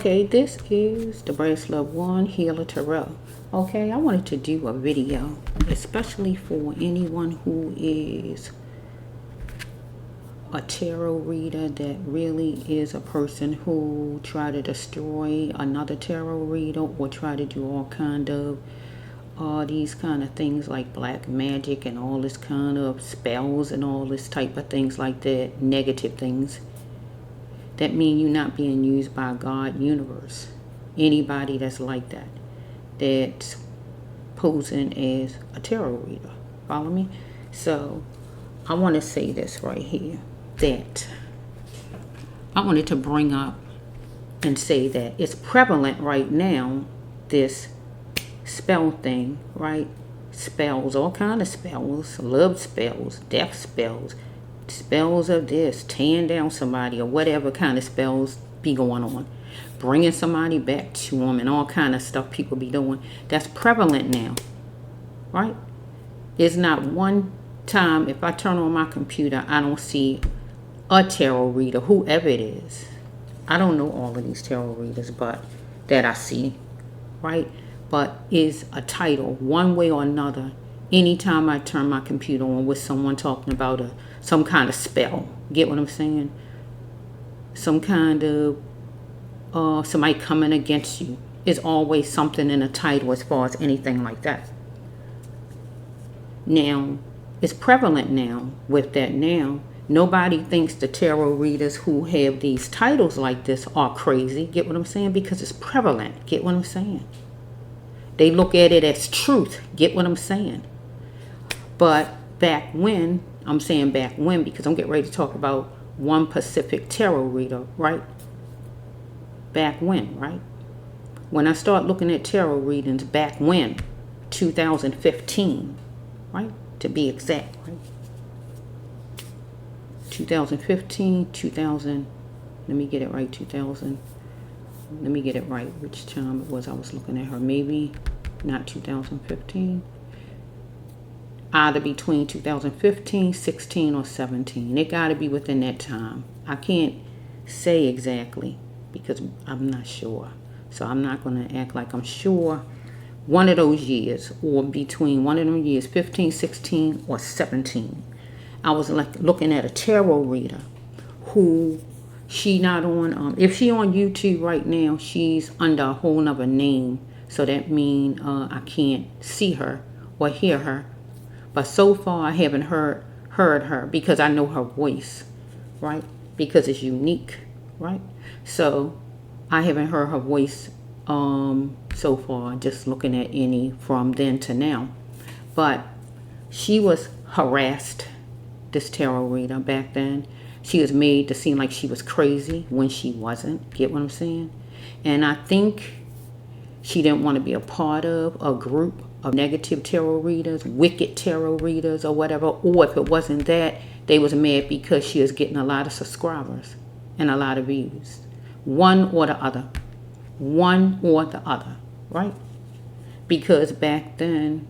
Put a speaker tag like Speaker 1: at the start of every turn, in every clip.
Speaker 1: Okay, this is the Bracelet One Healer Tarot. Okay, I wanted to do a video, especially for anyone who is a tarot reader that really is a person who try to destroy another tarot reader or try to do all kind of these kind of things like black magic and all this kind of spells and all this type of things like that, negative things. That mean you're not being used by God, universe. Anybody that's like that, that's posing as a tarot reader. Follow me? So I want to say this right here, that I wanted to bring up and say that it's prevalent right now, this spell thing, right? Spells, all kind of spells, love spells, death spells, spells of this, tearing down somebody or whatever kind of spells be going on, bringing somebody back to them and all kind of stuff people be doing. That's prevalent now, right? It's not one time if I turn on my computer I don't see a tarot reader, whoever it is. I don't know all of these tarot readers, but that I see, right? But is a title one way or another. Anytime I turn my computer on with someone talking about some kind of spell, get what I'm saying? Some kind of somebody coming against you. Is always something in a title as far as anything like that. Now, it's prevalent now with that now. Nobody thinks the tarot readers who have these titles like this are crazy. Get what I'm saying? Because it's prevalent. Get what I'm saying? They look at it as truth. Get what I'm saying? But back when, I'm saying back when because I'm getting ready to talk about one Pacific tarot reader, right? Back when, right? When I start looking at tarot readings back when, 2015, right? To be exact, right? 2015, 2000, let me get it right, 2000. Let me get it right, which time it was I was looking at her. Maybe not 2015. Either between 2015, 16, or 17. It got to be within that time. I can't say exactly because I'm not sure. So I'm not going to act like I'm sure. One of those years, or between one of them years, 15, 16, or 17. I was like looking at a tarot reader who she not on, if she on YouTube right now, she's under a whole nother name. So that means I can't see her or hear her. But so far I haven't heard her because I know her voice, right? Because it's unique, right? So I haven't heard her voice so far, just looking at any from then to now. But she was harassed, this tarot reader back then. She was made to seem like she was crazy when she wasn't. Get what I'm saying? And I think she didn't want to be a part of a group of negative tarot readers, wicked tarot readers or whatever. Or if it wasn't that, they was mad because she was getting a lot of subscribers and a lot of views. One or the other. One or the other, right? Because back then,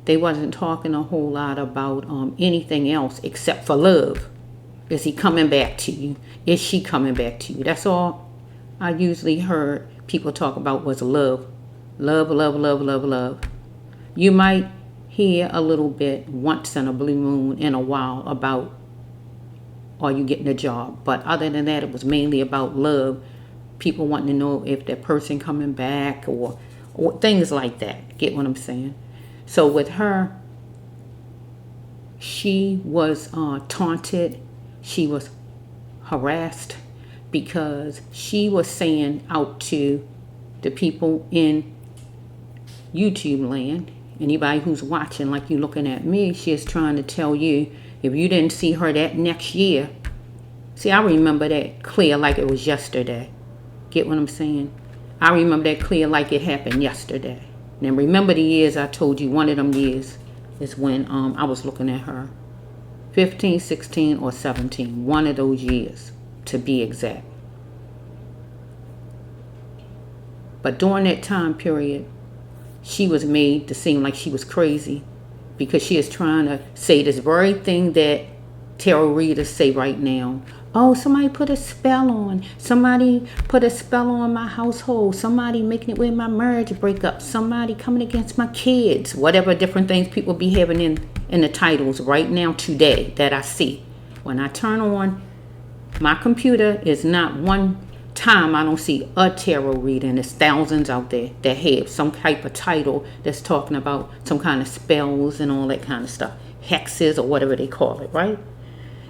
Speaker 1: they wasn't talking a whole lot about anything else except for love. Is he coming back to you? Is she coming back to you? That's all I usually heard people talk about was love. Love, love, love, love, love. You might hear a little bit once in a blue moon in a while about are you getting a job. But other than that, it was mainly about love. People wanting to know if that person coming back or things like that. Get what I'm saying? So with her, she was taunted. She was harassed because she was saying out to the people in YouTube land, anybody who's watching like you looking at me, she is trying to tell you if you didn't see her that next year. See, I remember that clear like it was yesterday. Get what I'm saying? I remember that clear like it happened yesterday. Now remember the years I told you, one of them years is when I was looking at her. 15, 16, or 17. One of those years, to be exact. But during that time period, she was made to seem like she was crazy because she is trying to say this very thing that tarot readers say right now. Oh, somebody put a spell on. Somebody put a spell on my household. Somebody making it with my marriage break up. Somebody coming against my kids. Whatever different things people be having in the titles right now today that I see. When I turn on my computer, is not one time I don't see a tarot reading. There's thousands out there that have some type of title that's talking about some kind of spells and all that kind of stuff. Hexes or whatever they call it, right?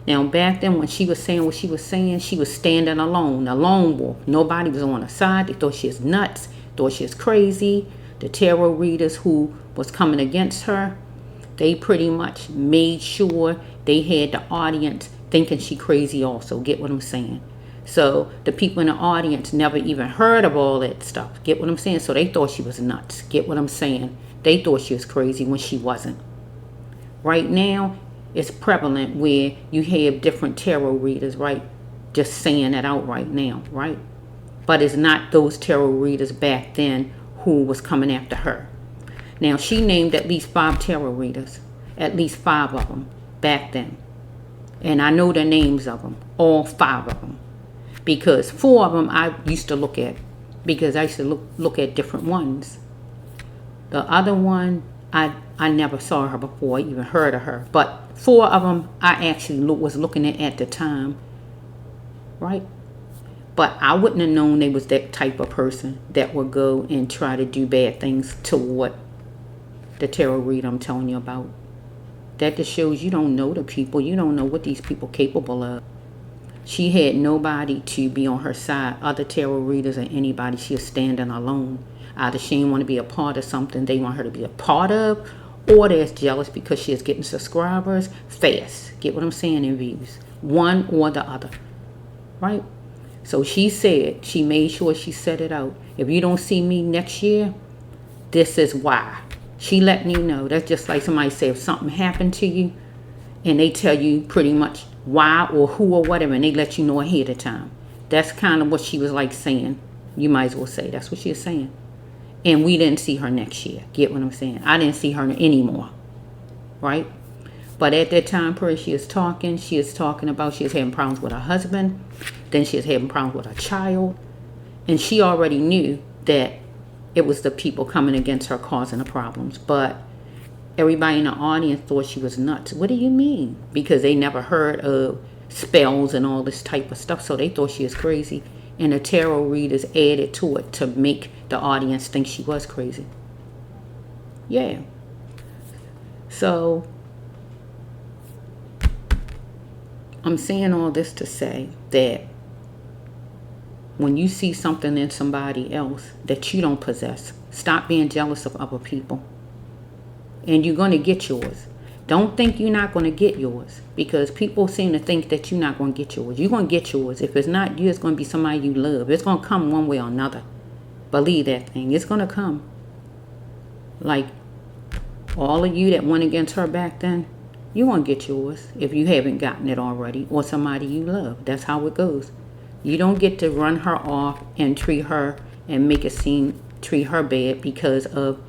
Speaker 1: Now, back then when she was saying what she was saying, she was standing alone, a lone wolf. Nobody was on her side. They thought she was nuts, thought she was crazy. The tarot readers who was coming against her, they pretty much made sure they had the audience thinking she crazy also. Get what I'm saying? So the people in the audience never even heard of all that stuff. Get what I'm saying? So they thought she was nuts. Get what I'm saying? They thought she was crazy when she wasn't. Right now, it's prevalent where you have different tarot readers, right? Just saying it out right now, right? But it's not those tarot readers back then who was coming after her. Now, she named at least 5 tarot readers, at least 5 of them back then. And I know the names of them, all 5 of them. Because 4 of them I used to look at, because I used to look at different ones. The other one, I never saw her before, even heard of her. But 4 of them I actually was looking at the time, right? But I wouldn't have known they was that type of person that would go and try to do bad things toward the tarot reader I'm telling you about. That just shows you don't know the people. You don't know what these people capable of. She had nobody to be on her side, other tarot readers or anybody. She was standing alone. Either she didn't want to be a part of something they want her to be a part of, or they're jealous because she is getting subscribers fast. Get what I'm saying? In views. One or the other. Right? So she said, she made sure she set it out. If you don't see me next year, this is why. She letting you know. That's just like somebody say if something happened to you and they tell you pretty much why or who or whatever, and they let you know ahead of time. That's kind of what she was like saying. You might as well say that's what she was saying. And we didn't see her next year. Get what I'm saying? I didn't see her anymore. Right? But at that time period, she is talking about she is having problems with her husband. Then she is having problems with her child. And she already knew that it was the people coming against her causing the problems. But everybody in the audience thought she was nuts. What do you mean? Because they never heard of spells and all this type of stuff. So they thought she was crazy. And the tarot readers added to it to make the audience think she was crazy. Yeah. So I'm saying all this to say that when you see something in somebody else that you don't possess, stop being jealous of other people. And you're going to get yours. Don't think you're not going to get yours, because people seem to think that you're not going to get yours. You're going to get yours. If it's not you, it's going to be somebody you love. It's going to come one way or another. Believe that thing. It's going to come. Like all of you that went against her back then, you're going to get yours if you haven't gotten it already, or somebody you love. That's how it goes. You don't get to run her off and treat her and make it seem, treat her bad because of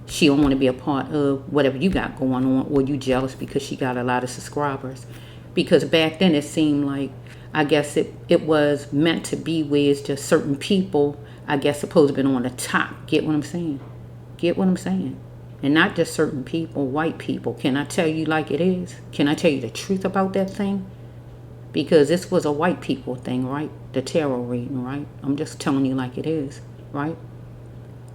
Speaker 1: she don't want to be a part of whatever you got going on, or you jealous because she got a lot of subscribers. Because back then it seemed like, I guess it was meant to be where it's just certain people, I guess, supposed to be on the top. Get what I'm saying? Get what I'm saying? And not just certain people, white people. Can I tell you like it is? Can I tell you the truth about that thing? Because this was a white people thing, right? The tarot reading, right? I'm just telling you like it is, right?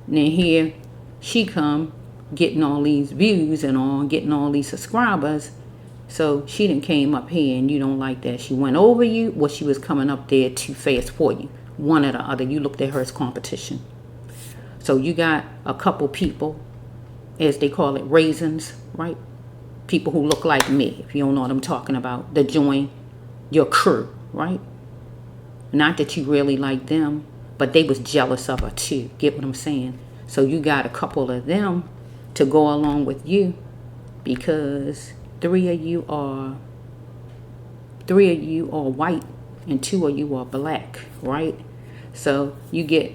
Speaker 1: And then here she come getting all these views and all, getting all these subscribers. So she done came up here and you don't like that. She went over you, or she was coming up there too fast for you. One or the other. You looked at her as competition. So you got a couple people, as they call it, raisins, right? People who look like me, if you don't know what I'm talking about, that join your crew, right? Not that you really like them, but they was jealous of her too. Get what I'm saying? So you got a couple of them to go along with you, because 3 of you are white and 2 of you are black, right? So you get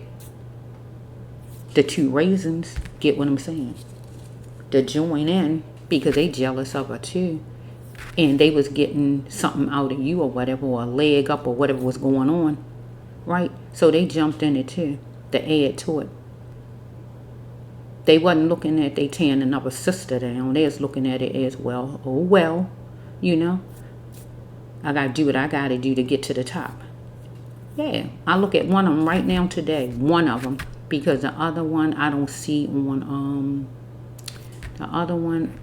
Speaker 1: the 2 raisins, get what I'm saying, to join in because they jealous of her too. and they was getting something out of you or whatever, or a leg up or whatever was going on, right? So they jumped in it too to add to it. They wasn't looking at they tearing another sister down. They was looking at it as, well, oh well, you know, I gotta do what I gotta do to get to the top. Yeah, I look at one of them right now today, one of them, because the other one I don't see on the other one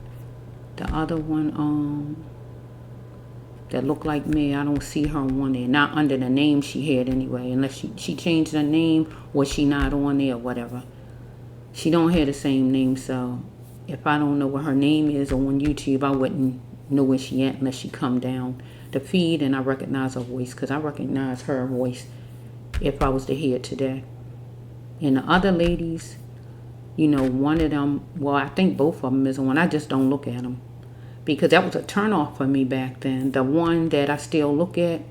Speaker 1: that looked like me, I don't see her on there, not under the name she had anyway, unless she changed her name or she not on there or whatever. She don't have the same name, so if I don't know what her name is on YouTube, I wouldn't know where she at unless she come down the feed and I recognize her voice, because I recognize her voice if I was to hear it today. And the other ladies, you know, one of them, well, I think both of them is on. I just don't look at them because that was a turnoff for me back then. The one that I still look at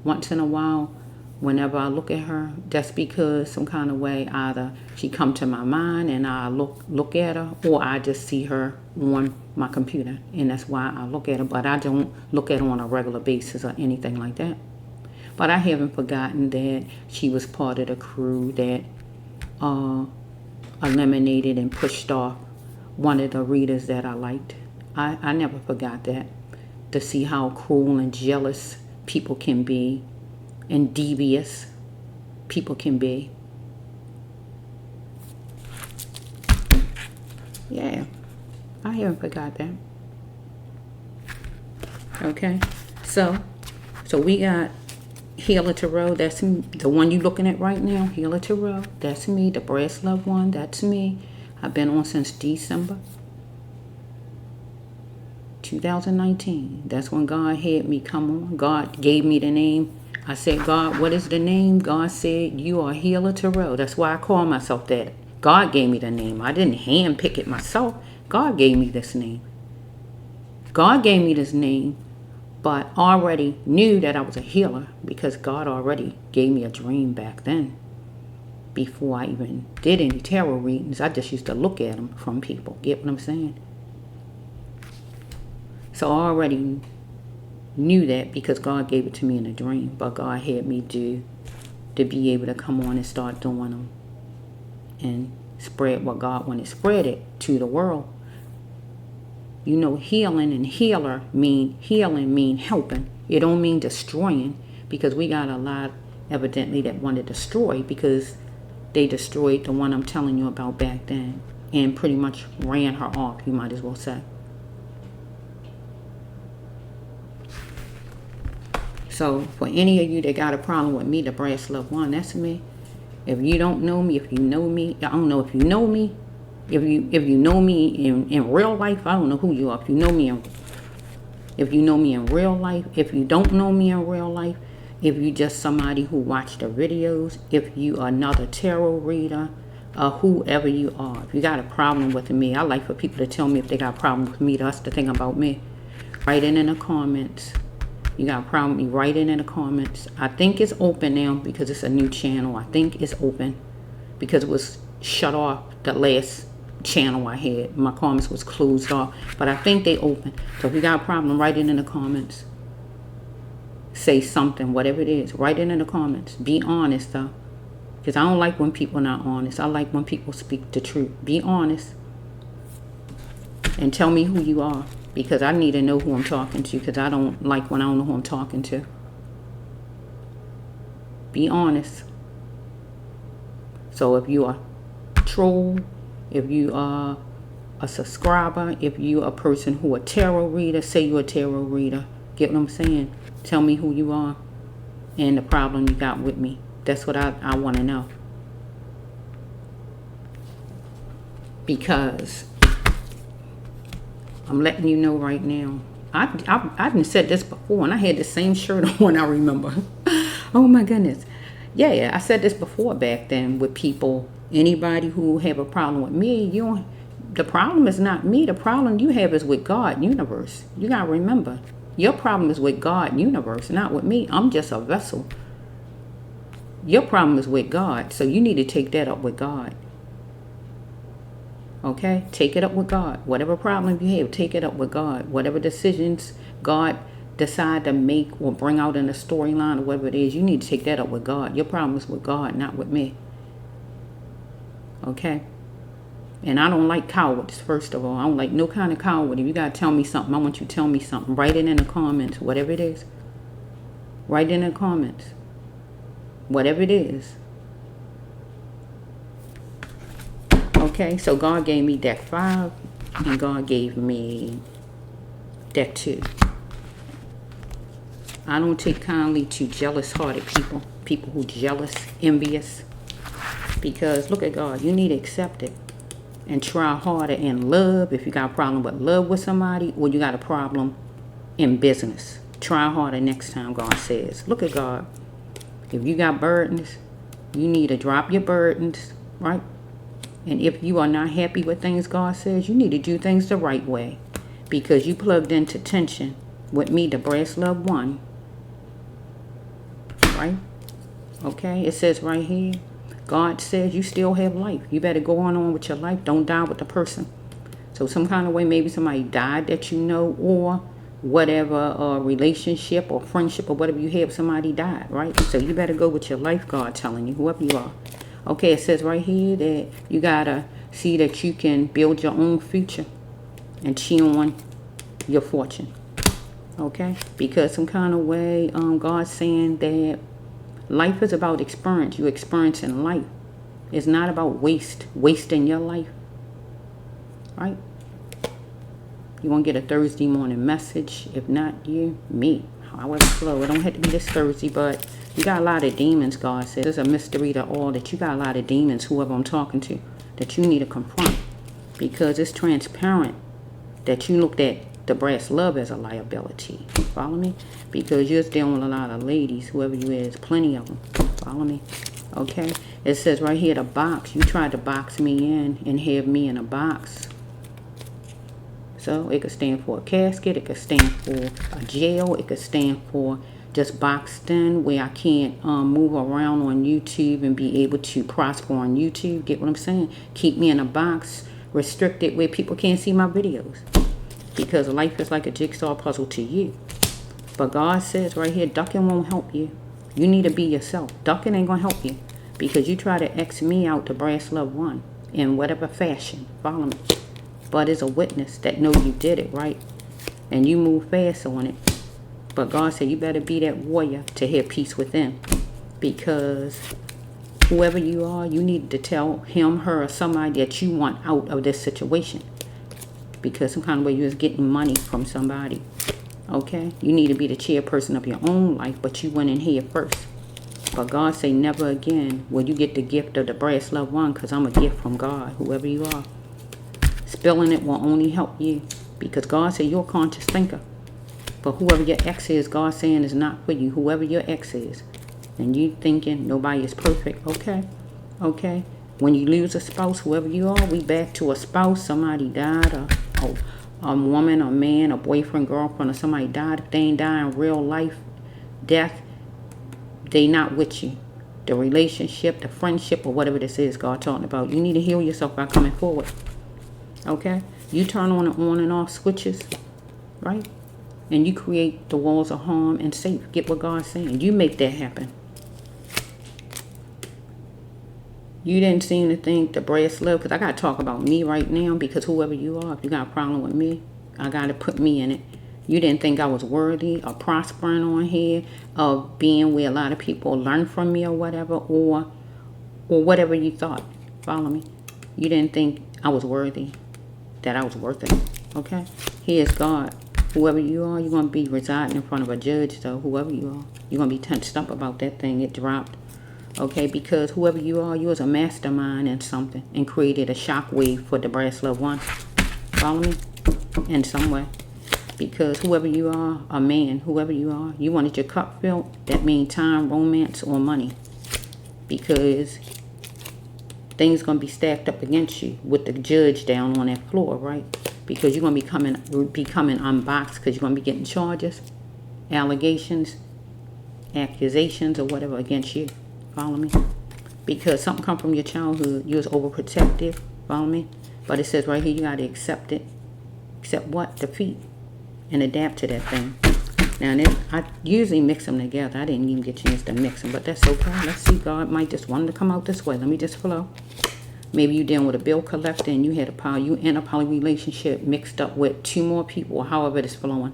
Speaker 1: once in a while, whenever I look at her, that's because some kind of way either she come to my mind and I look at her, or I just see her on my computer and that's why I look at her. But I don't look at her on a regular basis or anything like that. But I haven't forgotten that she was part of the crew that eliminated and pushed off one of the readers that I liked. I never forgot that, to see how cruel and jealous people can be and devious people can be. Yeah, I haven't forgot that. Okay, so we got Healer Tarot, that's the one you're looking at right now. Healer Tarot, that's me. The Brass Love one, that's me. I've been on since December 2019. That's when God had me come on. God gave me the name. I said, God, what is the name? God said, you are Healer Tarot. That's why I call myself that. God gave me the name. I didn't hand pick it myself. God gave me this name. God gave me this name, but already knew that I was a healer because God already gave me a dream back then. Before I even did any tarot readings, I just used to look at them from people. Get what I'm saying? So I already knew that because God gave it to me in a dream, but God had me to be able to come on and start doing them and spread what God wanted, spread it to the world. You know, healing and healing mean helping. It don't mean destroying, because we got a lot evidently that want to destroy because they destroyed the one I'm telling you about back then and pretty much ran her off, you might as well say. So for any of you that got a problem with me, the Brass Love one, that's me. If you don't know me, if you know me, I don't know if you know me. If you know me in real life, I don't know who you are. If you know me in real life, if you don't know me in real life, if you just somebody who watched the videos, if you are another tarot reader, whoever you are, if you got a problem with me, I like for people to tell me if they got a problem with me, that's the thing about me. Write it in the comments. You got a problem with me, write it in the comments. I think it's open now because it's a new channel. I think it's open because it was shut off the last channel I had. My comments was closed off, but I think they open. So if you got a problem, write it in the comments. Say something, whatever it is, write it in the comments. Be honest though, because I don't like when people are not honest. I like when people speak the truth. Be honest and tell me who you are, because I need to know who I'm talking to, because I don't like when I don't know who I'm talking to. Be honest. So if you are a troll, if you are a subscriber, if you are a person who a tarot reader, say you're a tarot reader, get what I'm saying? Tell me who you are and the problem you got with me. That's what I want to know. Because I'm letting you know right now. I've said this before, and I had the same shirt on, I remember. Oh my goodness. Yeah, I said this before back then with people. Anybody who have a problem with me, the problem is not me. The problem you have is with God, universe. You got to remember, your problem is with God, universe, not with me. I'm just a vessel. Your problem is with God, so you need to take that up with God. Okay? Take it up with God. Whatever problem you have, take it up with God. Whatever decisions God decide to make or bring out in a storyline or whatever it is, you need to take that up with God. Your problem is with God, not with me. Okay? And I don't like cowards, first of all. I don't like no kind of coward. If you got to tell me something, I want you to tell me something. Write it in the comments, whatever it is. Write it in the comments. Whatever it is. Okay, so God gave me deck 5, and God gave me deck 2. I don't take kindly to jealous-hearted people. People who jealous, envious. Because, look at God, you need to accept it. And try harder in love, if you got a problem with love with somebody, or you got a problem in business. Try harder next time, God says. Look at God. If you got burdens, you need to drop your burdens, right? And if you are not happy with things, God says, you need to do things the right way. Because you plugged into tension with me, the brass love one. Right? Okay, it says right here, God says you still have life. You better go on with your life. Don't die with the person. So some kind of way, maybe somebody died that you know, or whatever relationship or friendship or whatever you have, somebody died, right? So you better go with your life, God telling you, whoever you are. Okay, it says right here that you got to see that you can build your own future and cheat on your fortune. Okay? Because some kind of way, God's saying that life is about experience. You experiencing life. It's not about wasting your life. Right? You want to get a Thursday morning message. If not you, me. However slow. It don't have to be this Thursday, but you got a lot of demons, God says. It's a mystery to all that you got a lot of demons, whoever I'm talking to, that you need to confront. Because it's transparent that you looked at the brass love as a liability. Follow me? Because you're dealing with a lot of ladies, whoever you is, plenty of them. Follow me? Okay? It says right here, the box. You tried to box me in and have me in a box. So it could stand for a casket. It could stand for a jail. It could stand for just boxed in where I can't move around on YouTube and be able to prosper on YouTube. Get what I'm saying? Keep me in a box, restricted where people can't see my videos. Because life is like a jigsaw puzzle to you. But God says right here, ducking won't help you. You need to be yourself. Ducking ain't going to help you. Because you try to X me out to brass love one in whatever fashion. Follow me. But it's a witness that know you did it, right? And you move fast on it. But God said you better be that warrior to have peace within. Because whoever you are, you need to tell him, her, or somebody that you want out of this situation. Because some kind of way you was getting money from somebody. Okay? You need to be the chairperson of your own life, but you went in here first. But God say never again will you get the gift of the brass love one, because I'm a gift from God, whoever you are. Spilling it will only help you. Because God said you're a conscious thinker. But whoever your ex is, God's saying is not for you. Whoever your ex is. And you thinking nobody is perfect. Okay? Okay? When you lose a spouse, whoever you are, we back to a spouse. Somebody died. A woman, a man, a boyfriend, girlfriend, or somebody died. If they ain't die in real life, death, they not with you. The relationship, the friendship, or whatever this is God talking about. You need to heal yourself by coming forward. Okay? You turn on and off switches. Right? And you create the walls of harm and safe. Get what God's saying. You make that happen. You didn't seem to think the brass love, because I got to talk about me right now, because whoever you are, if you got a problem with me, I got to put me in it. You didn't think I was worthy of prospering on here, of being where a lot of people learn from me or whatever, or whatever you thought. Follow me? You didn't think I was worthy, that I was worth it. Okay? Here's God. Whoever you are, you're going to be residing in front of a judge, though, whoever you are. You're going to be tensed up about that thing. It dropped. Okay, because whoever you are, you was a mastermind in something and created a shockwave for the brass love one. Follow me? In some way. Because whoever you are, a man, whoever you are, you wanted your cup filled. That means time, romance, or money. Because things going to be stacked up against you with the judge down on that floor, right? Because you're going to be becoming unboxed, because you're going to be getting charges, allegations, accusations, or whatever against you. Follow me? Because something come from your childhood. You was overprotective. Follow me? But it says right here, you got to accept it. Accept what? Defeat. And adapt to that thing. Now, I usually mix them together. I didn't even get a chance to mix them, but that's okay. Let's see. God might just want them to come out this way. Let me just flow. Maybe you're dealing with a bill collector and you had you in a poly relationship mixed up with 2 more people, or however it's flowing.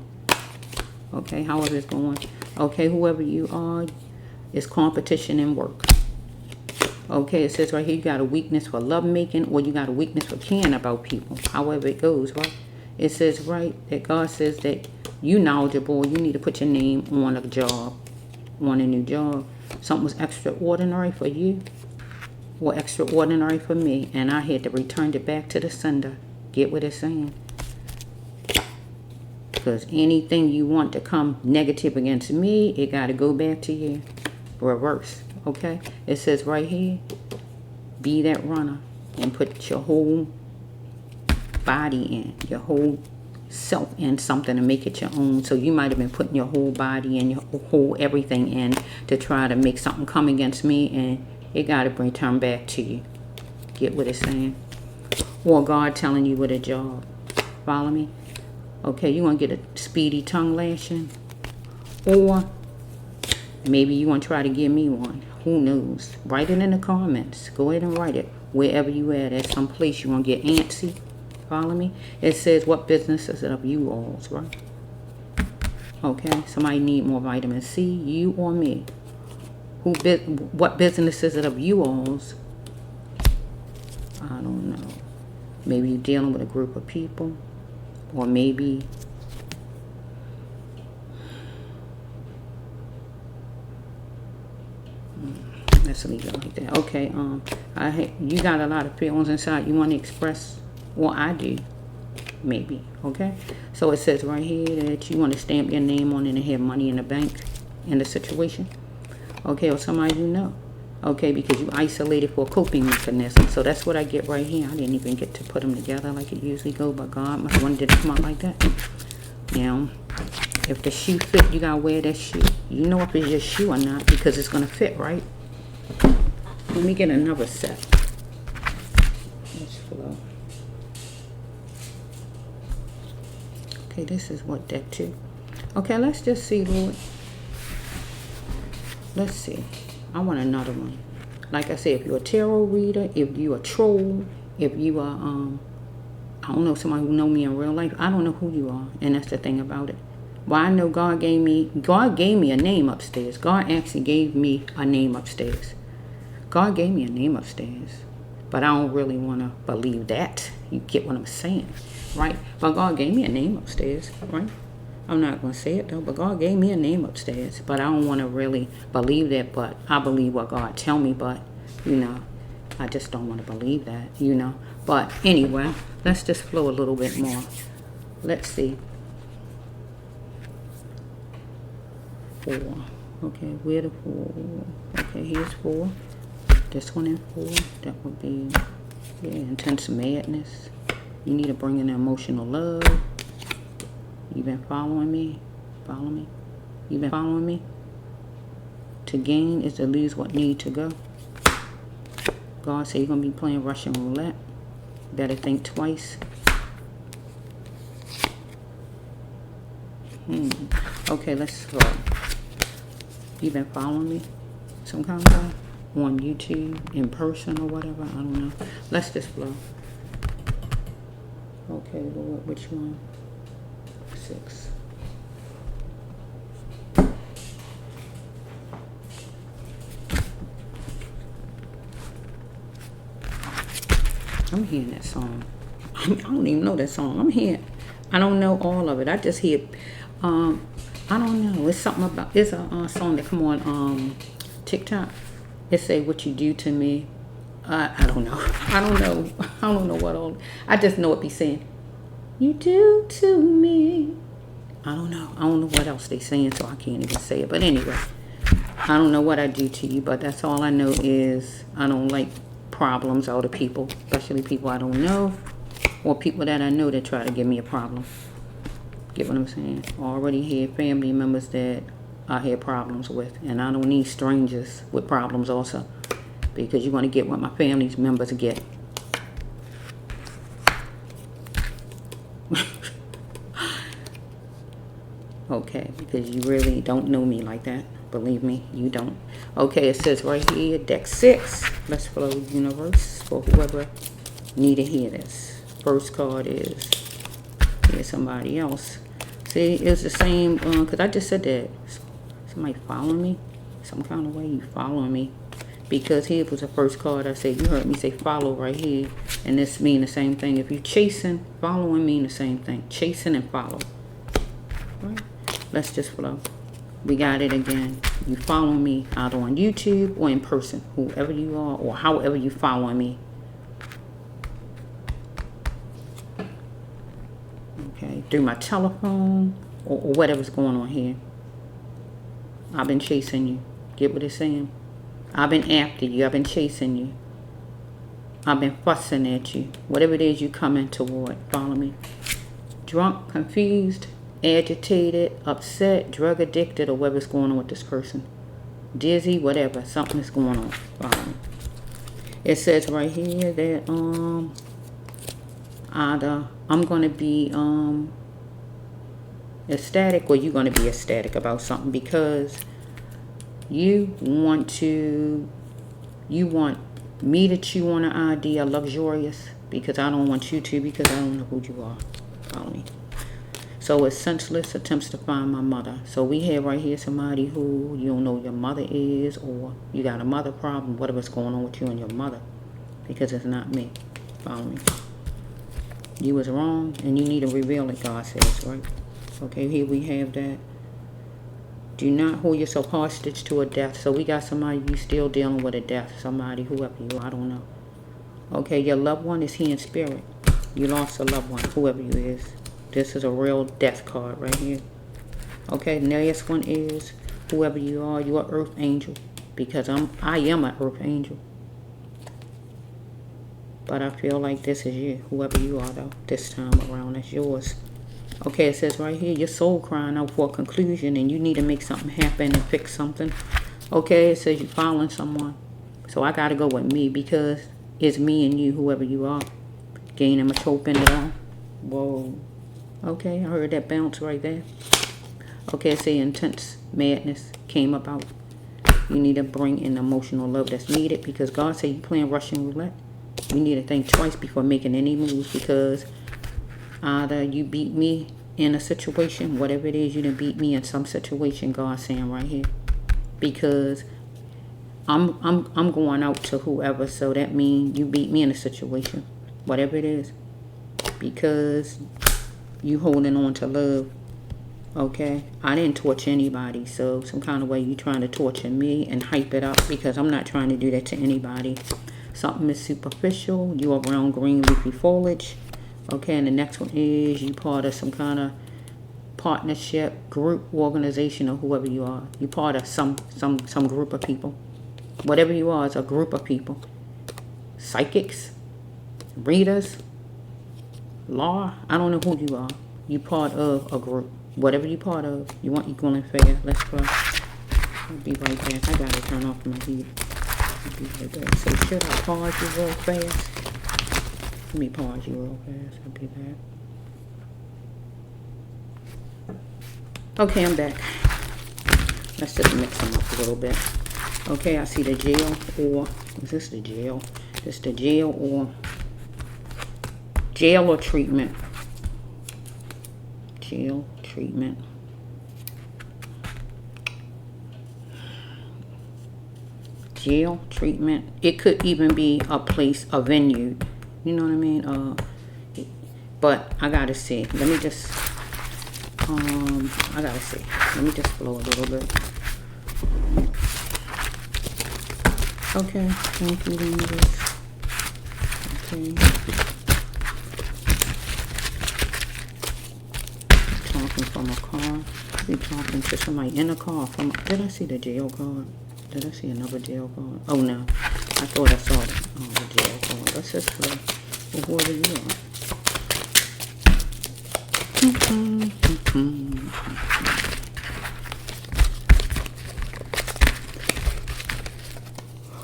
Speaker 1: Okay, however it's going. Okay, whoever you are, it's competition in work. Okay, it says right here you got a weakness for love making, or you got a weakness for caring about people. However it goes, right? It says right that God says that you knowledgeable, you need to put your name on a job, on a new job. Something was extraordinary for you or extraordinary for me, and I had to return it back to the sender. Get what it's saying? Because anything you want to come negative against me, it got to go back to you. Reverse. Okay? It says right here, be that runner and put your whole body in, your whole self in something to make it your own. So you might have been putting your whole body and your whole everything in to try to make something come against me, and it got to return back to you. Get what it's saying? Or God telling you with a job. Follow me? Okay, you want to get a speedy tongue lashing, or maybe you want to try to give me one. Who knows? Write it in the comments. Go ahead and write it wherever you at some place you want to get antsy. Follow me? It says, what business is it of you all's, right? Okay, somebody need more vitamin C, you or me? What business is it of you all's? I don't know. Maybe you're dealing with a group of people, or maybe let's leave it like that. Okay, you got a lot of feelings inside you want to express. Well, I do, maybe. Okay, so it says right here that you want to stamp your name on it and have money in the bank in the situation. Okay, or somebody you know. Okay, because you isolated for a coping mechanism. So that's what I get right here. I didn't even get to put them together like it usually go, but God must have wanted it to come out like that. Now, if the shoe fit, you gotta wear that shoe. You know if it's your shoe or not, because it's gonna fit, right? Let me get another set. Let's flow. Okay, this is what deck 2. Okay, let's just see, Lord. Let's see. I want another one. Like I said, if you're a tarot reader, if you're a troll, if you are, I don't know, somebody who know me in real life, I don't know who you are, and that's the thing about it. Well, I know God gave me a name upstairs. God actually gave me a name upstairs. God gave me a name upstairs, but I don't really want to believe that. You get what I'm saying, right? But God gave me a name upstairs, right? I'm not going to say it though, but God gave me a name upstairs, but I don't want to really believe that, but I believe what God tell me, but, you know, I just don't want to believe that, you know. But anyway, let's just flow a little bit more. Let's see. 4. Okay, where the 4? Okay, here's 4. This one in 4. That would be, yeah, intense madness. You need to bring in emotional love. You've been following me? Follow me? You've been following me? To gain is to lose what need to go. God said you're going to be playing Russian roulette. Better think twice. Okay, let's go. You've been following me some kind of way? On YouTube, in person or whatever? I don't know. Let's just flow. Okay, Lord, which one? 6. I'm hearing that song. I don't even know that song. I'm hearing. I don't know all of it. I just hear. I don't know. It's something about. It's a song that come on TikTok. It say what you do to me. I don't know. I don't know. I don't know what all. I just know it be saying. You do to me. I don't know. I don't know what else they saying, so I can't even say it. But anyway, I don't know what I do to you, but that's all I know is I don't like problems out of people, especially people I don't know, or people that I know that try to give me a problem. Get what I'm saying? I already had family members that I had problems with, and I don't need strangers with problems also, because you're going to get what my family members get. Okay, because you really don't know me like that. Believe me, you don't. Okay, it says right here, deck 6. Let's flow universe for whoever need to hear this. First card is, here's somebody else. See, it's the same, because I just said that. Somebody following me? Some kind of way you following me. Because here was the first card I said. You heard me say follow right here. And this mean the same thing. If you chasing, following mean the same thing. Chasing and follow. Right? Let's just flow. We got it again. You follow me either on YouTube or in person. Whoever you are or however you following me. Okay. Through my telephone or whatever's going on here. I've been chasing you. Get what it's saying? I've been after you. I've been chasing you. I've been fussing at you. Whatever it is you coming toward. Follow me. Drunk, confused, agitated, upset, drug addicted, or whatever's going on with this person. Dizzy, whatever. Something is going on. Follow me. It says right here that either I'm going to be ecstatic or you're going to be ecstatic about something because you want me to chew on an idea luxurious because I don't want you to because I don't know who you are. Follow me. So it's senseless attempts to find my mother. So we have right here somebody who you don't know your mother is or you got a mother problem, whatever's going on with you and your mother because it's not me. Follow me. You was wrong and you need to reveal it, God says, right? Okay, here we have that. Do not hold yourself hostage to a death. So we got somebody you still dealing with a death. Somebody, whoever you are, I don't know. Okay, your loved one is here in spirit. You lost a loved one, whoever you is. This is a real death card right here. Okay, the next one is whoever you are, you're an earth angel. Because I am an earth angel. But I feel like this is you, whoever you are though. This time around, that's yours. Okay, it says right here, your soul crying out for a conclusion and you need to make something happen and fix something. Okay, it says you're following someone. So I got to go with me because it's me and you, whoever you are. Gaining much hope in it all. Whoa. Okay, I heard that bounce right there. Okay, it says intense madness came about. You need to bring in emotional love that's needed because God said you playing Russian roulette. You need to think twice before making any moves because either you beat me in a situation, whatever it is, you done beat me in some situation, God's saying right here. Because I'm going out to whoever, so that means you beat me in a situation, whatever it is. Because you holding on to love. Okay? I didn't torture anybody, so some kind of way you trying to torture me and hype it up because I'm not trying to do that to anybody. Something is superficial. You are around green leafy foliage. Okay, and the next one is you part of some kind of partnership, group, organization, or whoever you are. You part of some group of people. Whatever you are, it's a group of people. Psychics, readers, law. I don't know who you are. You part of a group. Whatever you part of, you want equal and fair. Let's go. I'll be right back. I gotta turn off my heat. I'll be right back. So should I pause you real fast? Let me pause you real fast. I'll be back. Okay, I'm back. Let's just mix them up a little bit. Okay, I see the jail or... Is this the jail? This the jail or... Jail or treatment. Jail, treatment. Jail, treatment. It could even be a place, a venue. You know what I mean? But I gotta see. Let me just, I gotta see. Let me just flow a little bit. Okay, thank you, universe. Okay. Talking from a car. Be talking to somebody in a car. Did I see the jail card? Did I see another jail card? Oh no. I thought I saw the jail card. Let's just play with whoever you are.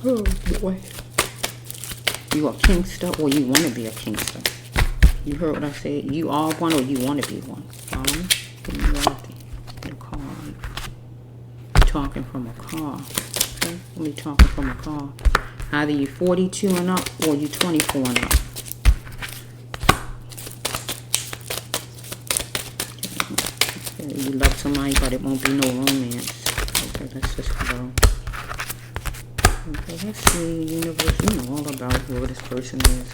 Speaker 1: Oh boy. You a Kingster or you want to be a Kingster? You heard what I said? You are one or you want to be one? talking from a car. Okay, we're going to be talking from a car. Either you're 42 and up or you're 24 and up. Okay, you love somebody, but it won't be no romance. Okay, let's just go. Okay, let's see, universe, you know all about who this person is.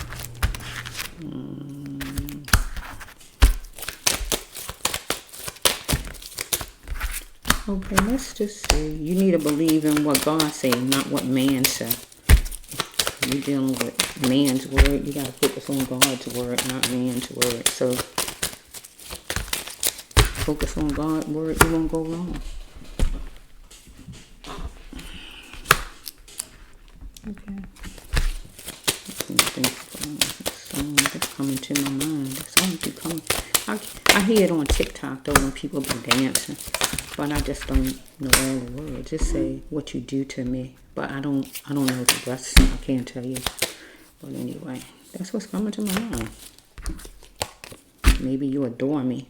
Speaker 1: Okay, let's just see. You need to believe in what God says, not what man says. You're dealing with man's word. You got to focus on God's word, not man's word. So, focus on God's word. You won't go wrong. Okay. Song that's coming to my mind. The song keep coming. I hear it on TikTok though when people be dancing, but I just don't know all the words. Just say what you do to me, but I don't know the rest. I can't tell you. But anyway, that's what's coming to my mind. Maybe you adore me.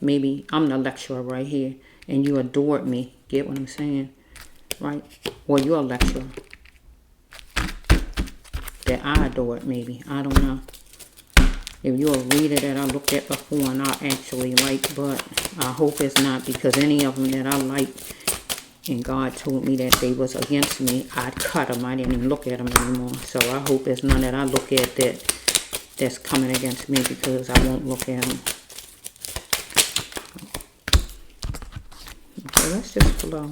Speaker 1: Maybe I'm the lecturer right here, and you adored me. Get what I'm saying, right? Or you're a lecturer that I adored, maybe. I don't know. If you're a reader that I looked at before and I actually like, but I hope it's not, because any of them that I like and God told me that they was against me, I'd cut them. I didn't even look at them anymore. So I hope it's none that I look at that's coming against me, because I won't look at them. Okay, let's just flow.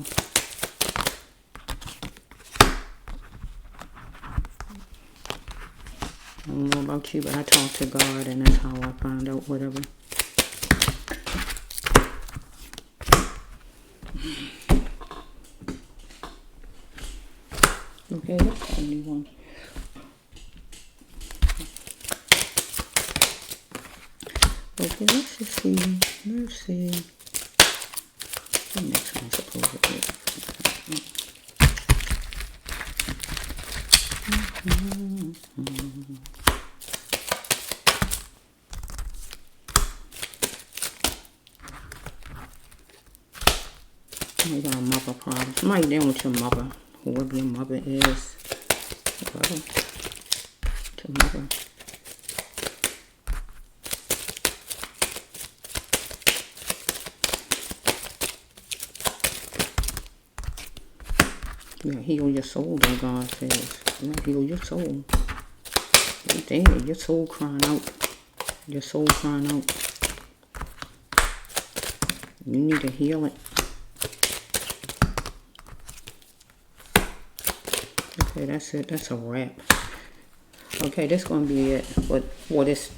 Speaker 1: I don't know about you, but I talk to God, and that's how I find out whatever. Okay, that's the only one. Okay, let's just see. Let's see. The next one's supposed to be. You got a mother problem. Somebody dealing with your mother. Whoever your mother is. Whoever. Your mother. Yeah, heal your soul, though, God says. Yeah, heal your soul. Right there, your soul crying out. Your soul crying out. You need to heal it. Okay, that's it. That's a wrap. Okay, that's going to be it for this.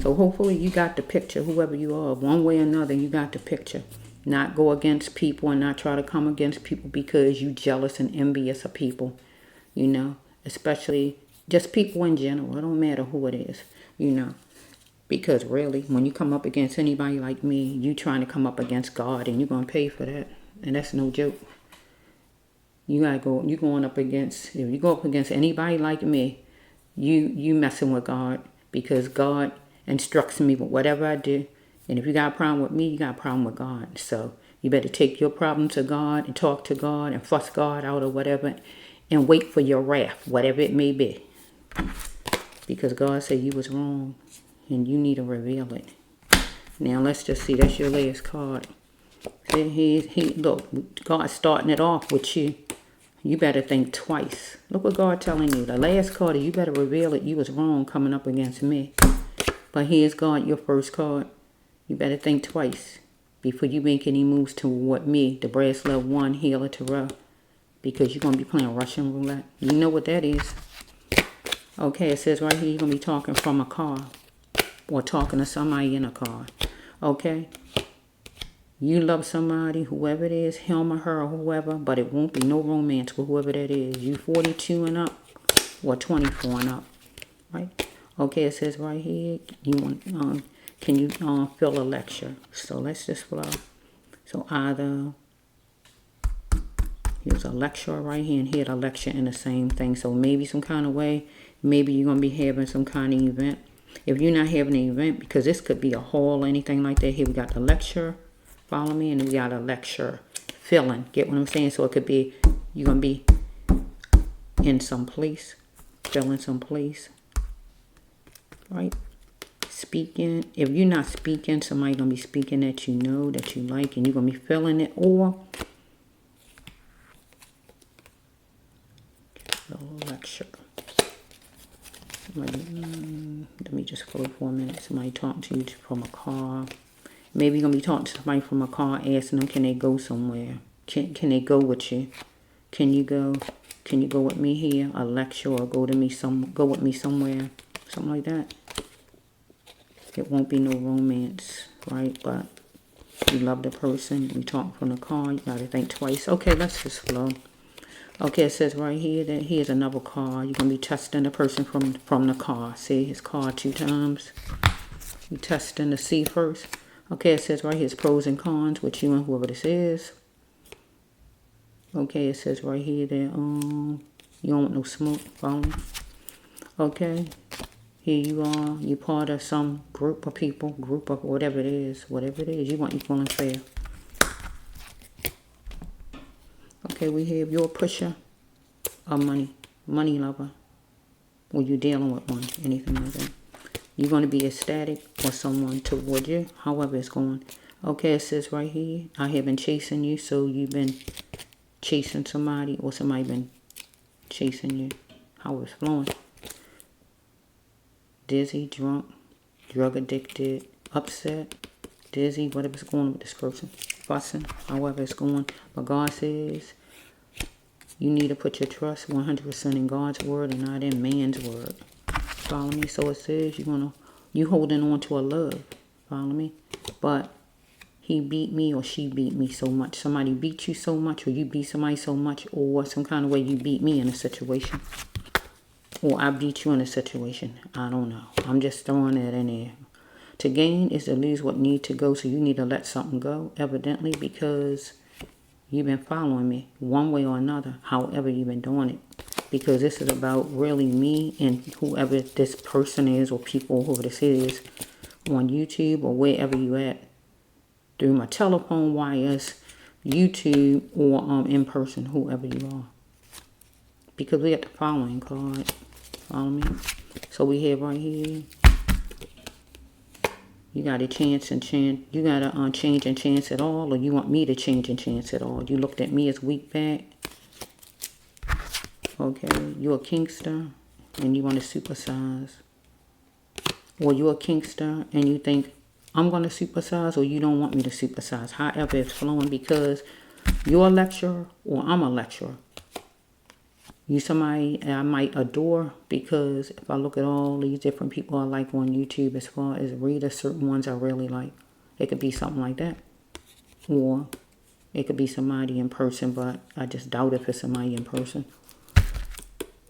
Speaker 1: So hopefully you got the picture, whoever you are. One way or another, you got the picture. Not go against people and not try to come against people because you jealous and envious of people. You know, especially just people in general. It don't matter who it is, you know. Because really, when you come up against anybody like me, you trying to come up against God, and you're going to pay for that. And that's no joke. You gotta go. You going up against. If you go up against anybody like me, you messing with God, because God instructs me with whatever I do. And if you got a problem with me, you got a problem with God. So you better take your problem to God and talk to God and fuss God out or whatever, and wait for your wrath, whatever it may be. Because God said you was wrong, and you need to reveal it. Now let's just see. That's your last card. See, look, God's starting it off with you. You better think twice. Look what God telling you. The last card, you better reveal it. You was wrong coming up against me. But here's God, your first card. You better think twice before you make any moves toward me, the brass love 1, Healer Tarot. Because you're going to be playing Russian roulette. You know what that is. Okay, it says right here you're going to be talking from a car. Or talking to somebody in a car. Okay? You love somebody, whoever it is, him or her or whoever, but it won't be no romance with whoever that is. You 42 and up or 24 and up, right? Okay, it says right here, you want, can you fill a lecture? So let's just flow. So either, here's a lecturer right here, and here the lecture in the same thing. So maybe some kind of way, maybe you're going to be having some kind of event. If you're not having an event, because this could be a hall or anything like that, here we got the lecture. Follow me, and we got a lecture. feeling. Get what I'm saying? So it could be, you're going to be in some place, feeling some place, right? Speaking. If you're not speaking, somebody's going to be speaking that you know, that you like, and you're going to be feeling it. Or lecture. Somebody, let me just flow for a minute. Somebody talking to you from a car. Maybe you're going to be talking to somebody from a car, asking them, can they go somewhere? Can they go with you? Can you go? Can you go with me here? A lecture, or go with me somewhere. Something like that. It won't be no romance, right? But you love the person. You talk from the car. You got to think twice. Okay, let's just flow. Okay, it says right here that here's another car. You're going to be testing the person from the car. See his car 2 times. You testing to see first. Okay, it says right here, pros and cons with you and whoever this is. Okay, it says right here that you don't want no smoke. Follow me? Okay, here you are. You're part of some group of people, group of whatever it is. Whatever it is, you want equal and fair. Okay, we have you're a pusher of money lover. Or you're dealing with one, anything like that. You're going to be ecstatic or someone toward you, however it's going. Okay, it says right here, I have been chasing you, so you've been chasing somebody, or somebody been chasing you, how it's flowing. Dizzy, drunk, drug addicted, upset, dizzy, whatever's going on with this person. Fussing, however it's going. But God says you need to put your trust 100% in God's word and not in man's word. Follow me? So it says you holding on to a love. Follow me? But he beat me or she beat me so much. Somebody beat you so much, or you beat somebody so much, or some kind of way you beat me in a situation. Or I beat you in a situation. I don't know. I'm just throwing that in there. To gain is to lose what need to go. So you need to let something go, evidently, because you've been following me one way or another, however you've been doing it. Because this is about really me and whoever this person is, or people, whoever this is, on YouTube or wherever you at. Through my telephone wires, YouTube, or in person, whoever you are. Because we got the following card. Follow me? So we have right here. You got a chance and chance. You got to change and chance it all, or you want me to change and chance it all. You looked at me as weak back. Okay, you're a kinkster and you want to supersize. Or you're a kinkster and you think, I'm going to supersize, or you don't want me to supersize. However it's flowing, because you're a lecturer or I'm a lecturer. You somebody I might adore, because if I look at all these different people I like on YouTube, as far as readers, certain ones I really like. It could be something like that. Or it could be somebody in person, but I just doubt if it's somebody in person.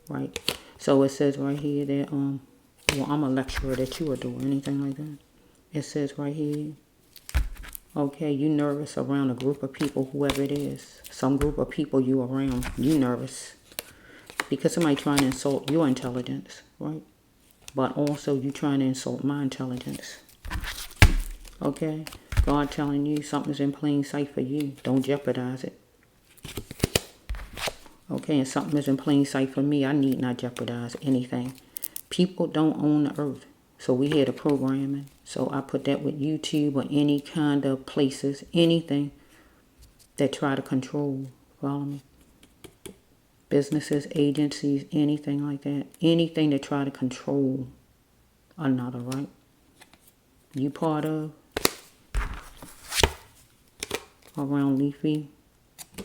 Speaker 1: Right? So it says right here that, well, I'm a lecturer that you adore, anything like that. It says right here, okay, you nervous around a group of people, whoever it is. Some group of people you around, you nervous. Because somebody trying to insult your intelligence, right? But also you trying to insult my intelligence. Okay? God telling you something's in plain sight for you. Don't jeopardize it. Okay, and something is in plain sight for me. I need not jeopardize anything. People don't own the earth. So we hear the programming. So I put that with YouTube or any kind of places, anything that try to control. Follow me? Businesses, agencies, anything like that. Anything that try to control another, right? You part of around leafy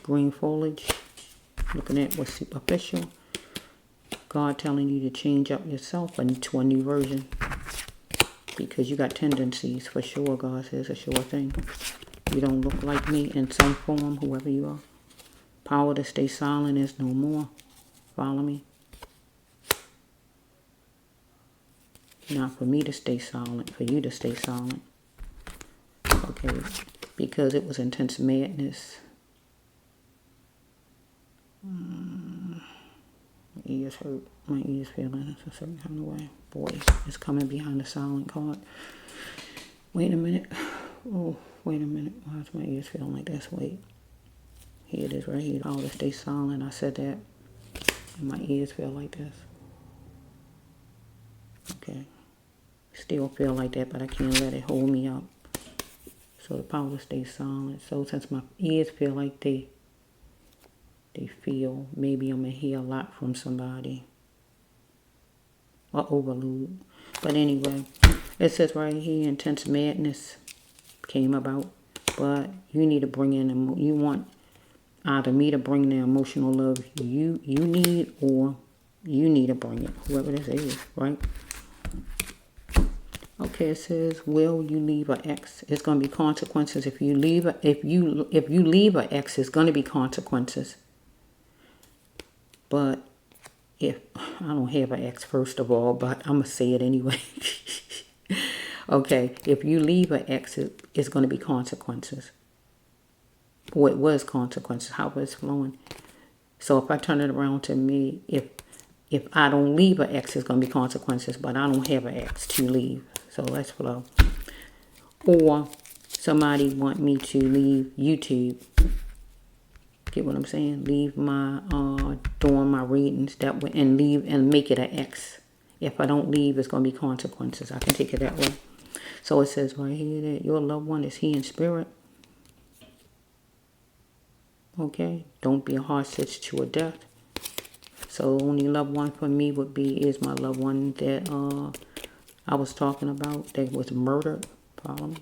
Speaker 1: green foliage. Looking at what's superficial. God telling you to change up yourself into a new version. Because you got tendencies, for sure, God says, a sure thing. You don't look like me in some form, whoever you are. Power to stay silent is no more. Follow me? Not for me to stay silent, for you to stay silent. Okay, because it was intense madness. My ears hurt. My ears feeling a certain kind of way. Voice is coming behind the silent card. Wait a minute. Oh, wait a minute. Why is my ears feeling like this? Wait. Here it is right here. Power to stay silent. I said that. And my ears feel like this. Okay. Still feel like that, but I can't let it hold me up. So the power to stay silent. So since my ears feel like they feel, maybe I'm going to hear a lot from somebody. Or overload. But anyway, it says right here, intense madness came about. But you need to bring in, you want either me to bring the emotional love you need, or you need to bring it, whoever this is, right? Okay, it says, will you leave an ex? It's going to be consequences. If you leave if you leave an ex, it's going to be consequences. But if I don't have an ex, first of all, but I'm gonna say it anyway. Okay, if you leave an ex, it's going to be consequences. Or it was consequences, how it's flowing. So if I turn it around to me, if I don't leave an ex, it's going to be consequences, but I don't have an ex to leave. So let's flow. Or somebody want me to leave YouTube. Get what I'm saying? Leave my doing my readings that way, and leave and make it an X. If I don't leave, it's going to be consequences. I can take it that way. So it says right here that your loved one is here in spirit. Okay? Don't be a hostage to a death. So only loved one for me is my loved one that I was talking about that was murdered. Follow me?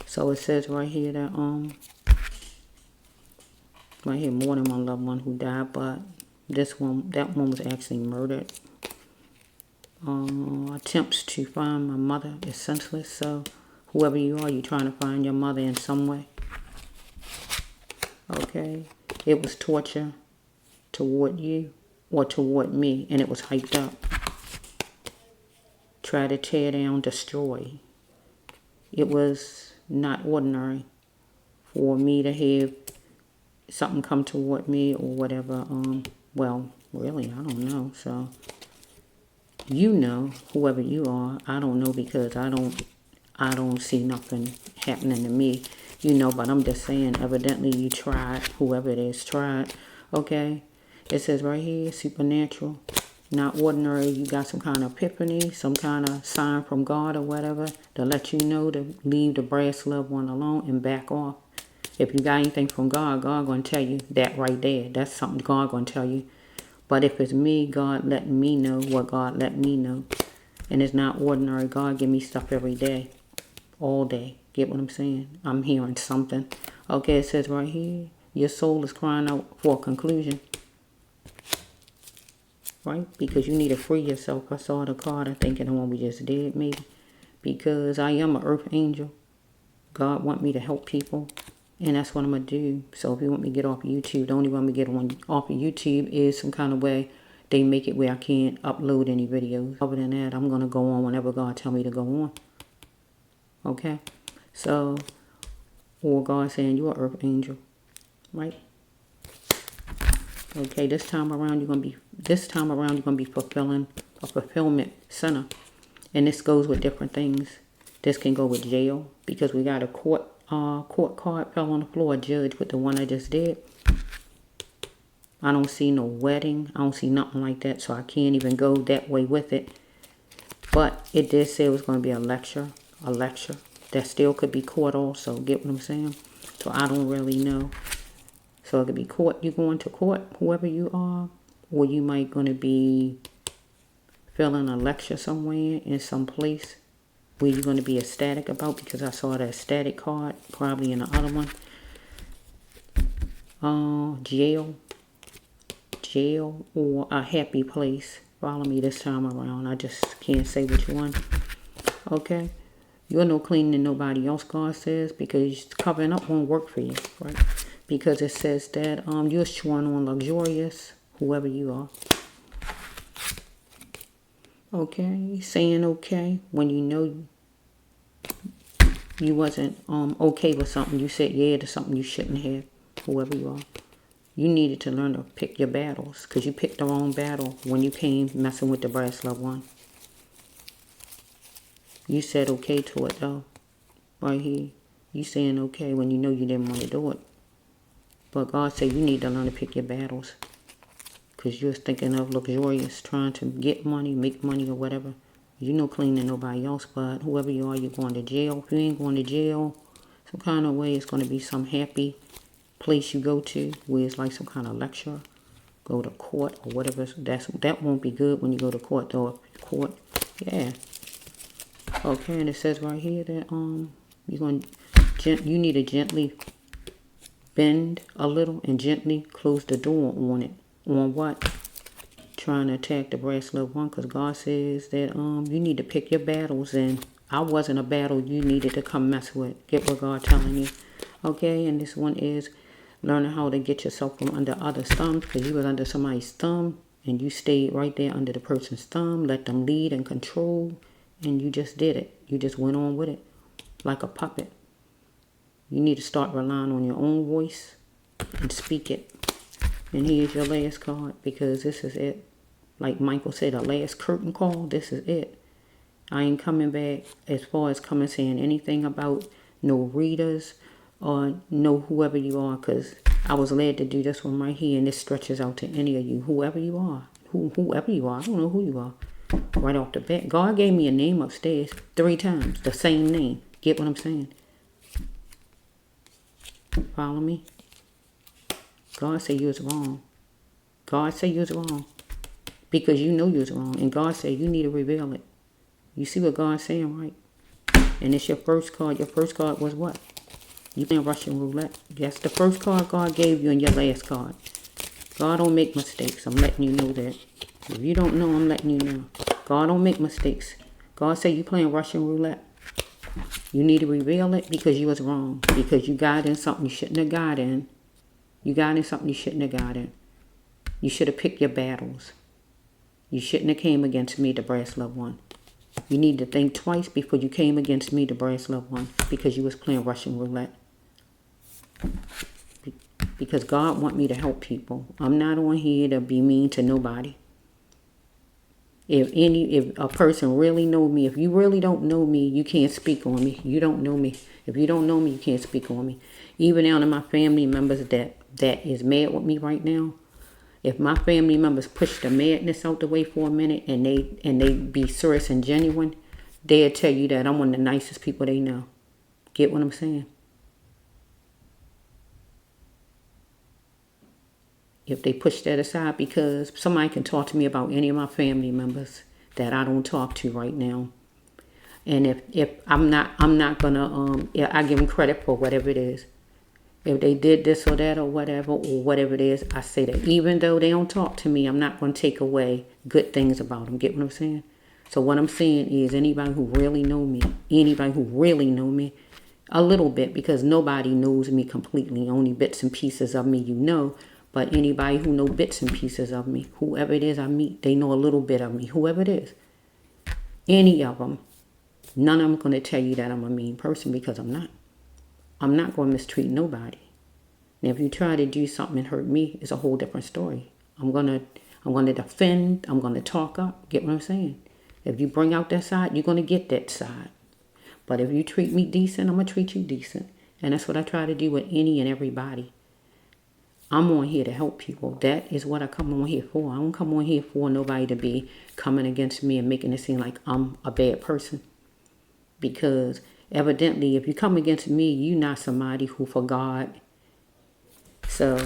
Speaker 1: So it says right here that right here more than one loved one who died, but that one was actually murdered. Attempts to find my mother is senseless. So whoever you are, you're trying to find your mother in some way. Okay, it was torture toward you or toward me, and it was hyped up. Try to tear down, destroy. It was not ordinary for me to have something come toward me or whatever. Well, really, I don't know. So you know, whoever you are, I don't know, because I don't see nothing happening to me, you know, but I'm just saying, evidently you tried, whoever it is tried. Okay, it says right here, supernatural, not ordinary. You got some kind of epiphany, some kind of sign from God or whatever to let you know to leave the brass loved one alone and back off. If you got anything from God, God gonna tell you that right there. That's something God gonna tell you. But if it's me, God letting me know what God let me know. And it's not ordinary. God give me stuff every day. All day. Get what I'm saying? I'm hearing something. Okay, it says right here, your soul is crying out for a conclusion. Right? Because you need to free yourself. I saw the card, I think, in the one we just did, maybe. Because I am an earth angel. God want me to help people. And that's what I'm going to do. So if you want me to get off YouTube, the only way I'm going to get off of YouTube is some kind of way they make it where I can't upload any videos. Other than that, I'm going to go on whenever God tell me to go on. Okay? So, or God saying you're an earth angel. Right? Okay, this time around you're going to be fulfilling a fulfillment center. And this goes with different things. This can go with jail, because we got a court card fell on the floor, judge, with the one I just did. I don't see no wedding. I don't see nothing like that, so I can't even go that way with it. But it did say it was going to be a lecture. That still could be court also. Get what I'm saying? So I don't really know. So it could be court. You going to court, whoever you are, or you might going to be filling a lecture somewhere in some place where you're going to be ecstatic about, because I saw that ecstatic card probably in the other one. Jail or a happy place. Follow me this time around. I just can't say which one. Okay, you're no cleaner than nobody else, God says, because covering up won't work for you, right? Because it says that you're showing on luxurious, whoever you are. Okay, saying okay when you know you wasn't okay with something. You said yeah to something you shouldn't have, whoever you are. You needed to learn to pick your battles, because you picked the wrong battle when you came messing with the brass loved one. You said okay to it though, right here. You saying okay when you know you didn't want to do it. But God said you need to learn to pick your battles. Because you're thinking of luxurious, trying to get money, make money or whatever. You know cleaning nobody else, but whoever you are, you're going to jail. If you ain't going to jail, some kind of way, it's going to be some happy place you go to where it's like some kind of lecture. Go to court or whatever. That won't be good when you go to court though. Court, yeah. Okay, and it says right here that you need to gently bend a little and gently close the door on it. On what? Trying to attack the brass loved one, because God says that you need to pick your battles, and I wasn't a battle you needed to come mess with. Get what God telling you. Okay, and this one is learning how to get yourself from under others' thumbs, because you was under somebody's thumb and you stayed right there under the person's thumb, let them lead and control, and you just did it. You just went on with it like a puppet. You need to start relying on your own voice and speak it. And here's your last card, because this is it. Like Michael said, the last curtain call, this is it. I ain't coming back as far as coming saying anything about no readers or no whoever you are, because I was led to do this one right here, and this stretches out to any of you, whoever you are. Whoever you are, I don't know who you are. Right off the bat, God gave me a name upstairs 3 times, the same name. Get what I'm saying? Follow me? God said you was wrong. God said you was wrong. Because you know you was wrong. And God said you need to reveal it. You see what God's saying, right? And it's your first card. Your first card was what? You playing Russian roulette. That's the first card God gave you, and your last card. God don't make mistakes. I'm letting you know that. If you don't know, I'm letting you know. God don't make mistakes. God said you playing Russian roulette. You need to reveal it because you was wrong. Because you got in something you shouldn't have got in. You got in something you shouldn't have got in. You should have picked your battles. You shouldn't have came against me, the brass loved one. You need to think twice before you came against me, the brass loved one, because you was playing Russian roulette. Because God want me to help people. I'm not on here to be mean to nobody. If a person really know me, if you really don't know me, you can't speak on me. You don't know me. If you don't know me, you can't speak on me. Even down to my family members that is mad with me right now. If my family members push the madness out the way for a minute and they be serious and genuine, they'll tell you that I'm one of the nicest people they know. Get what I'm saying? If they push that aside, because somebody can talk to me about any of my family members that I don't talk to right now. And if I'm not gonna I give them credit for whatever it is. If they did this or that or whatever it is, I say that even though they don't talk to me, I'm not going to take away good things about them. Get what I'm saying? So what I'm saying is anybody who really know me, a little bit, because nobody knows me completely, only bits and pieces of me you know, but anybody who know bits and pieces of me, whoever it is I meet, they know a little bit of me, whoever it is, any of them, none of them going to tell you that I'm a mean person, because I'm not. I'm not going to mistreat nobody. Now, if you try to do something and hurt me, it's a whole different story. I'm gonna defend. I'm gonna talk up. Get what I'm saying? If you bring out that side, you're gonna get that side. But if you treat me decent, I'm gonna treat you decent, and that's what I try to do with any and everybody. I'm on here to help people. That is what I come on here for. I don't come on here for nobody to be coming against me and making it seem like I'm a bad person, because evidently, if you come against me, you're not somebody who for God. So,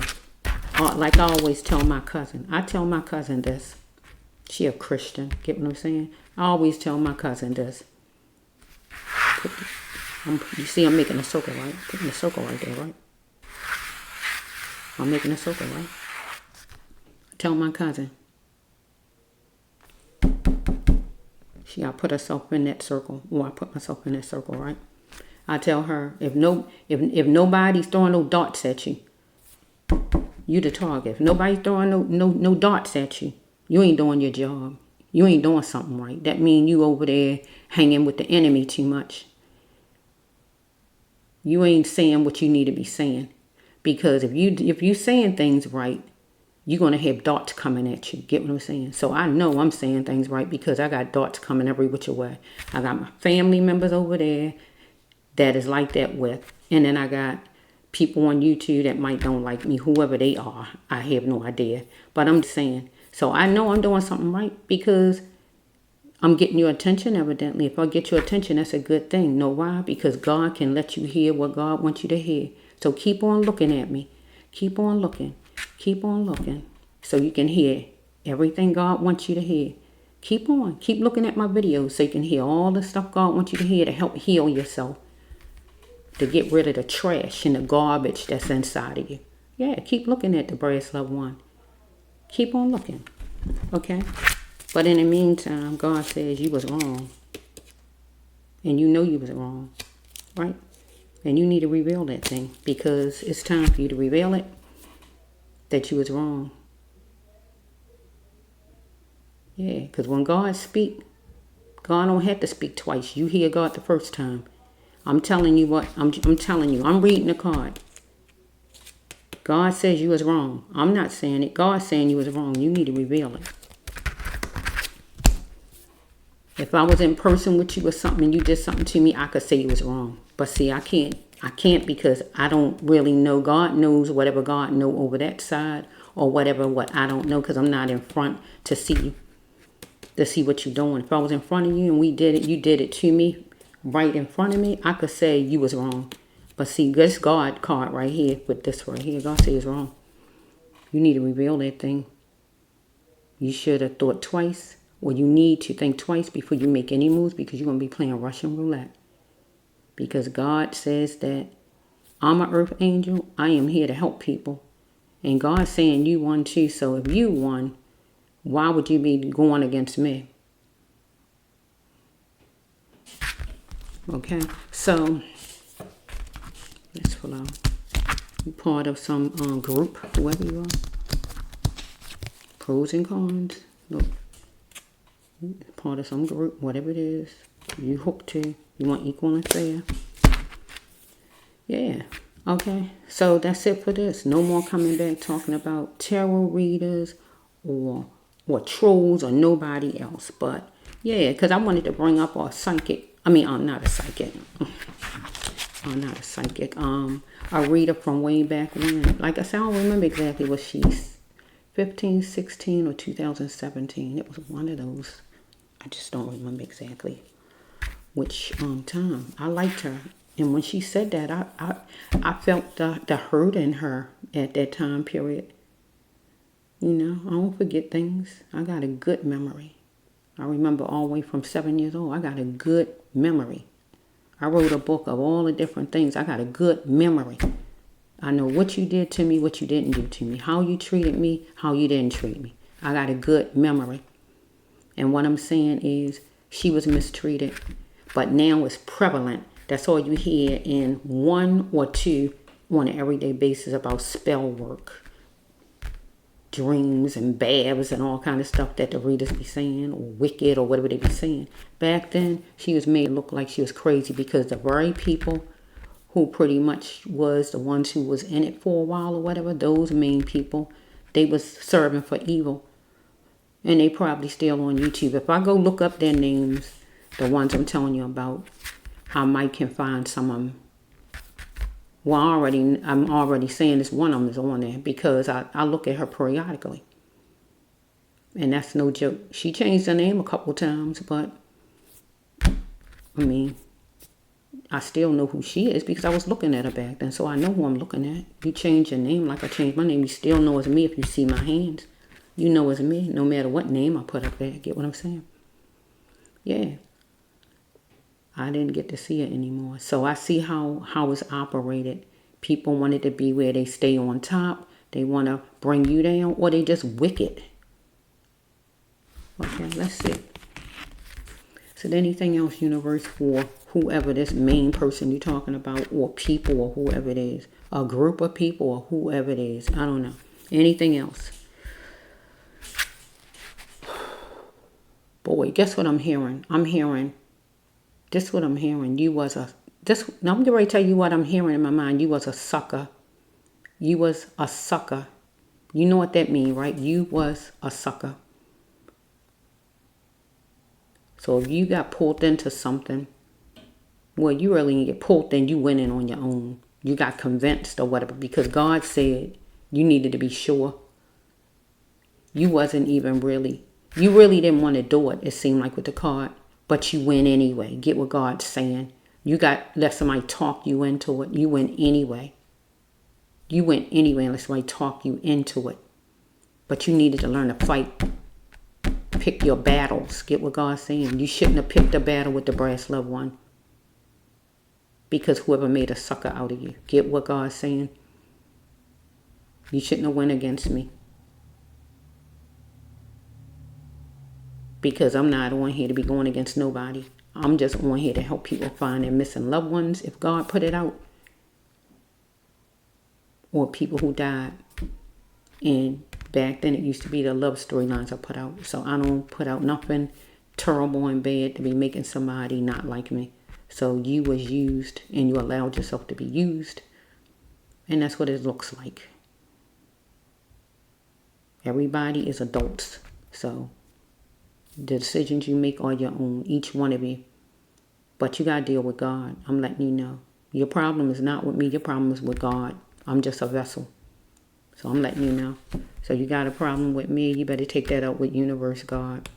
Speaker 1: like I always tell my cousin. I tell my cousin this. She a Christian. Get what I'm saying? I always tell my cousin this. You see I'm making a circle, right? Putting a circle right there, right? I'm making a circle, right? I tell my cousin. I put herself in that circle, or I put myself in that circle, right? I tell her, if nobody's throwing no darts at you, you the target. If nobody's throwing no darts at you, you ain't doing your job. You ain't doing something right. That means you over there hanging with the enemy too much. You ain't saying what you need to be saying, because if you saying things right, you're going to have darts coming at you. Get what I'm saying? So I know I'm saying things right, because I got darts coming every which way. I got my family members over there that is like that with. And then I got people on YouTube that might don't like me, whoever they are. I have no idea. But I'm saying, so I know I'm doing something right because I'm getting your attention, evidently. If I get your attention, that's a good thing. Know why? Because God can let you hear what God wants you to hear. So keep on looking at me. Keep on looking. Keep on looking. So you can hear everything God wants you to hear. Keep on. Keep looking at my videos so you can hear all the stuff God wants you to hear to help heal yourself. To get rid of the trash and the garbage that's inside of you. Yeah, keep looking at the brass loved one. Keep on looking. Okay? But in the meantime, God says you was wrong. And you know you was wrong. Right? And you need to reveal that thing. Because it's time for you to reveal it. That you was wrong. Yeah, because when God speak, God don't have to speak twice. You hear God the first time. I'm telling you what, I'm telling you. I'm reading the card. God says you was wrong. I'm not saying it. God's saying you was wrong. You need to reveal it. If I was in person with you or something and you did something to me, I could say you was wrong. But see, I can't. I can't because I don't really know. God knows whatever God know over that side or whatever what I don't know because I'm not in front to see what you're doing. If I was in front of you and we did it, you did it to me right in front of me, I could say you was wrong. But see, this God card right here with this right here, God says wrong. You need to reveal that thing. You should have thought twice, or you need to think twice before you make any moves because you're going to be playing Russian roulette. Because God says that I'm an earth angel. I am here to help people. And God's saying you won too. So if you won, why would you be going against me? Okay, so let's pull out. You're part of some group, whoever you are. Pros and cons. Look, part of some group, whatever it is. You hooked to. You want equal and fair. Yeah. Okay. So that's it for this. No more coming back talking about tarot readers or trolls or nobody else. But yeah, because I wanted to bring up a psychic. I mean, I'm not a psychic. I'm not a psychic. A reader from way back when. Like I said, I don't remember exactly what she's 15, 16, or 2017. It was one of those. I just don't remember exactly which time. I liked her. And when she said that, I felt the hurt in her at that time period. You know, I don't forget things. I got a good memory. I remember all the way from 7 years old. I got a good memory. I wrote a book of all the different things. I got a good memory. I know what you did to me, what you didn't do to me, how you treated me, how you didn't treat me. I got a good memory. And what I'm saying is she was mistreated, but now it's prevalent. That's all you hear in one or two on an everyday basis about spell work, dreams and babs and all kind of stuff that the readers be saying, or wicked or whatever they be saying. Back then, she was made to look like she was crazy because the very people who pretty much was the ones who was in it for a while or whatever, those main people, they was serving for evil. And they probably still on YouTube. If I go look up their names, the ones I'm telling you about, I might can find some of them. Well, I'm already saying this one of them is on there because I look at her periodically. And that's no joke. She changed her name a couple times, but I mean, I still know who she is because I was looking at her back then. So I know who I'm looking at. You change your name like I changed my name. You still know it's me if you see my hands. You know it's me no matter what name I put up there. Get what I'm saying? Yeah. I didn't get to see it anymore. So I see how it's operated. People wanted to be where they stay on top. They want to bring you down, or they just wicked. Okay, let's see. Is there anything else, universe, for whoever this main person you're talking about, or people, or whoever it is? A group of people, or whoever it is. I don't know. Anything else? Boy, guess what I'm hearing? I'm hearing... This is what I'm hearing. Now I'm getting ready to tell you what I'm hearing in my mind. You was a sucker. You was a sucker. You know what that means, right? You was a sucker. So if you got pulled into something, well, you really didn't get pulled in. You went in on your own. You got convinced or whatever because God said you needed to be sure. You wasn't even really, you really didn't want to do it, it seemed like with the card. But you went anyway. Get what God's saying. You let somebody talk you into it. You went anyway. You went anyway and let somebody talk you into it. But you needed to learn to fight. Pick your battles. Get what God's saying. You shouldn't have picked a battle with the brass loved one. Because whoever made a sucker out of you. Get what God's saying. You shouldn't have went against me. Because I'm not on here to be going against nobody. I'm just on here to help people find their missing loved ones if God put it out. Or people who died. And back then it used to be the love storylines I put out. So I don't put out nothing terrible and bad to be making somebody not like me. So you was used and you allowed yourself to be used. And that's what it looks like. Everybody is adults. So the decisions you make are your own, each one of you. But you got to deal with God. I'm letting you know. Your problem is not with me. Your problem is with God. I'm just a vessel. So I'm letting you know. So you got a problem with me, you better take that out with universe, God.